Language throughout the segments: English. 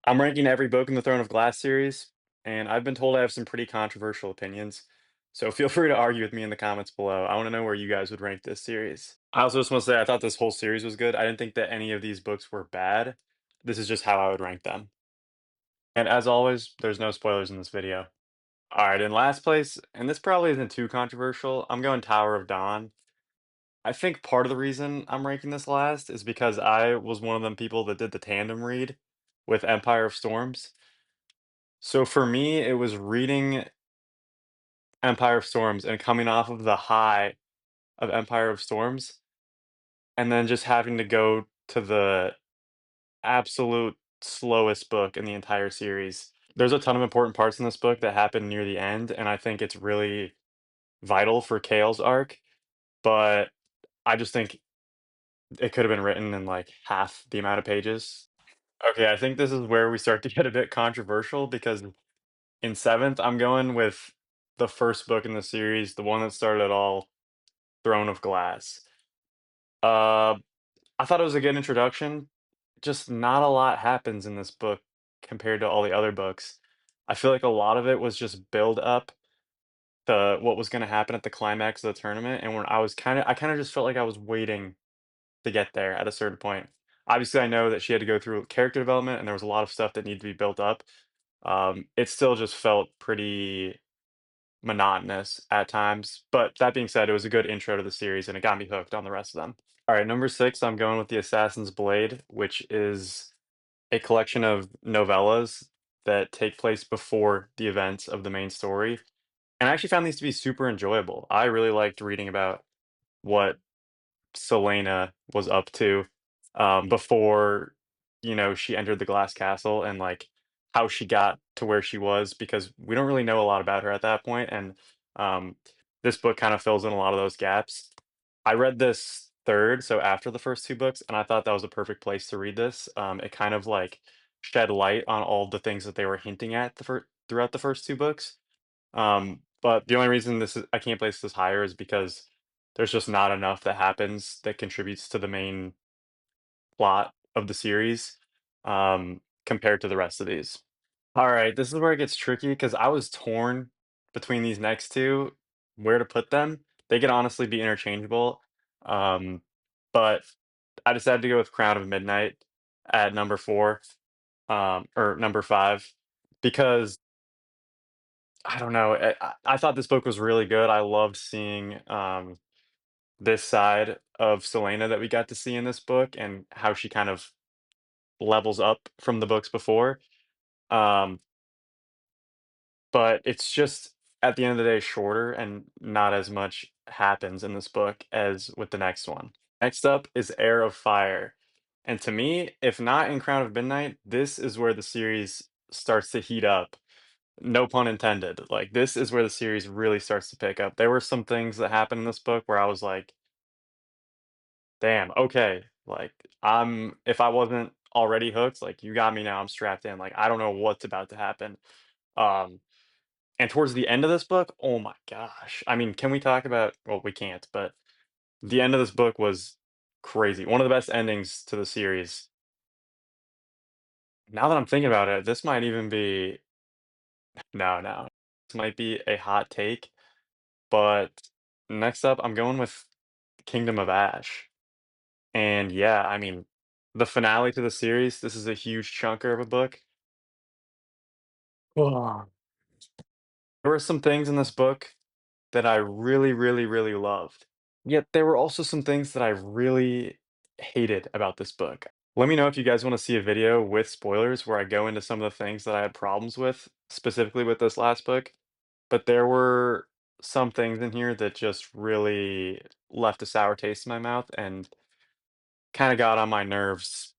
I'm ranking every book in the Throne of Glass series, and I've been told I have some pretty controversial opinions. So feel free to argue with me in the comments below. I want to know where you guys would rank this series. I also just want to say I thought this whole series was good. I didn't think that any of these books were bad. This is just how I would rank them. And as always, there's no spoilers in this video. All right, in last place, and this probably isn't too controversial, I'm going Tower of Dawn. I think part of the reason I'm ranking this last is because I was one of them people that did the tandem read with Empire of Storms. So for me, it was reading Empire of Storms and coming off of the high of Empire of Storms, and then just having to go to the absolute slowest book in the entire series. There's a ton of important parts in this book that happen near the end, and I think it's really vital for Kale's arc, but I just think it could have been written in like half the amount of pages. Okay, I think this is where we start to get a bit controversial because in seventh, I'm going with the first book in the series, the one that started it all, Throne of Glass. Uh, I thought it was a good introduction. Just not a lot happens in this book compared to all the other books. I feel like a lot of it was just build up to what was going to happen at the climax of the tournament, and when I kind of just felt like I was waiting to get there at a certain point. Obviously, I know that she had to go through character development, and there was a lot of stuff that needed to be built up. It still just felt pretty monotonous at times. But that being said, it was a good intro to the series and it got me hooked on the rest of them. All right, number six, I'm going with The Assassin's Blade, which is a collection of novellas that take place before the events of the main story. And I actually found these to be super enjoyable. I really liked reading about what Selena was up to before, she entered the Glass Castle and like how she got to where she was because we don't really know a lot about her at that point, and um, this book kind of fills in a lot of those gaps. I read this third, so after the first two books, and I thought that was a perfect place to read this. It kind of like shed light on all the things that they were hinting at throughout the first two books. But the only reason I can't place this higher is because there's just not enough that happens that contributes to the main plot of the series, compared to the rest of these. Alright, this is where it gets tricky because I was torn between these next two, where to put them. They could honestly be interchangeable, but I decided to go with Crown of Midnight at number 4, or number 5, because I don't know, I thought this book was really good. I loved seeing, this side of Selena that we got to see in this book and how she kind of levels up from the books before. Um, but it's just at the end of the day shorter and not as much happens in this book as with the next one. Next up is Heir of Fire. And to me, if not in Crown of Midnight, this is where the series starts to heat up. No pun intended. Like this is where the series really starts to pick up. There were some things that happened in this book where I was like, damn, okay. Like, if I wasn't already hooked, like, you got me now, I'm strapped in, like, I don't know what's about to happen. Um, and towards the end of this book, oh my gosh. I mean, can we talk about well, we can't, but the end of this book was crazy. One of the best endings to the series. Now that I'm thinking about it, this might even be no. This might be a hot take, but next up, I'm going with Kingdom of Ash. And yeah, I mean, the finale to the series, this is a huge chunker of a book. Ugh. There were some things in this book that I really, really, really loved. Yet there were also some things that I really hated about this book. Let me know if you guys want to see a video with spoilers where I go into some of the things that I had problems with, specifically with this last book. But there were some things in here that just really left a sour taste in my mouth and kind of got on my nerves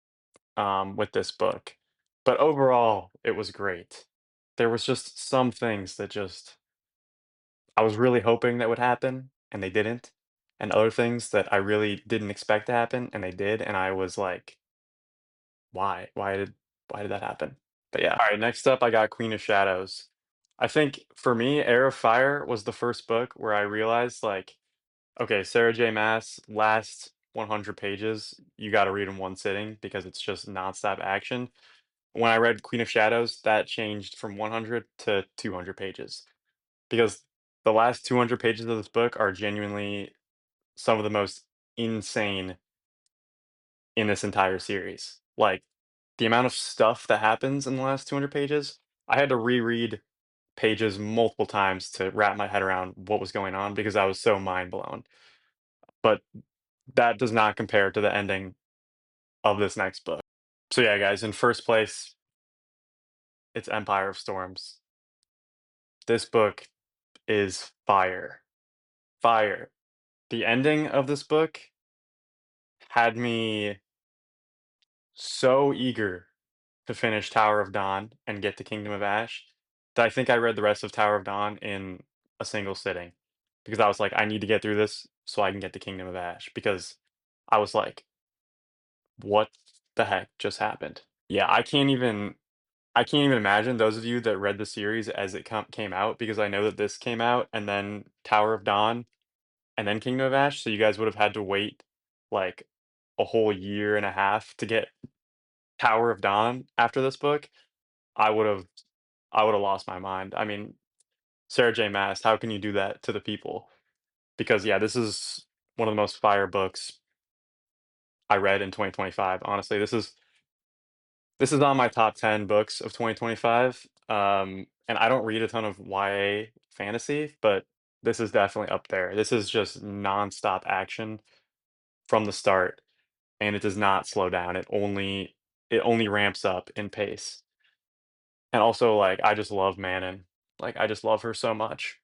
with this book. But overall, it was great. There was just some things that just I was really hoping that would happen, and they didn't, and other things that I really didn't expect to happen, and they did, and I was like, "Why? Why did that happen?" But yeah. Alright, next up, I got Queen of Shadows. I think for me, Heir of Fire was the first book where I realized, like, okay, Sarah J. Maas, last 100 pages, you gotta read in one sitting because it's just nonstop action. when I read Queen of Shadows, that changed from 100 to 200 pages because the last 200 pages of this book are genuinely some of the most insane in this entire series. Like, the amount of stuff that happens in the last 200 pages, I had to reread pages multiple times to wrap my head around what was going on because I was so mind blown. But that does not compare to the ending of this next book. So yeah, guys, in first place, it's Empire of Storms. This book is fire. Fire. The ending of this book had me so eager to finish Tower of Dawn and get to Kingdom of Ash that I think I read the rest of Tower of Dawn in a single sitting because I was like, I need to get through this so I can get to Kingdom of Ash because I was like, what the heck just happened? Yeah, I can't even imagine those of you that read the series as it came out because I know that this came out and then Tower of Dawn and then Kingdom of Ash, so you guys would have had to wait like a whole year and a half to get Tower of Dawn after this book. I would have I would have lost my mind. I mean, Sarah J. Maas, how can you do that to the people? Because yeah, this is one of the most fire books I read in 2025. Honestly, this is on my top 10 books of 2025. And I don't read a ton of YA fantasy, but this is definitely up there. This is just nonstop action from the start, and it does not slow down. It only ramps up in pace. And also, like, I just love Manon. Like, I just love her so much.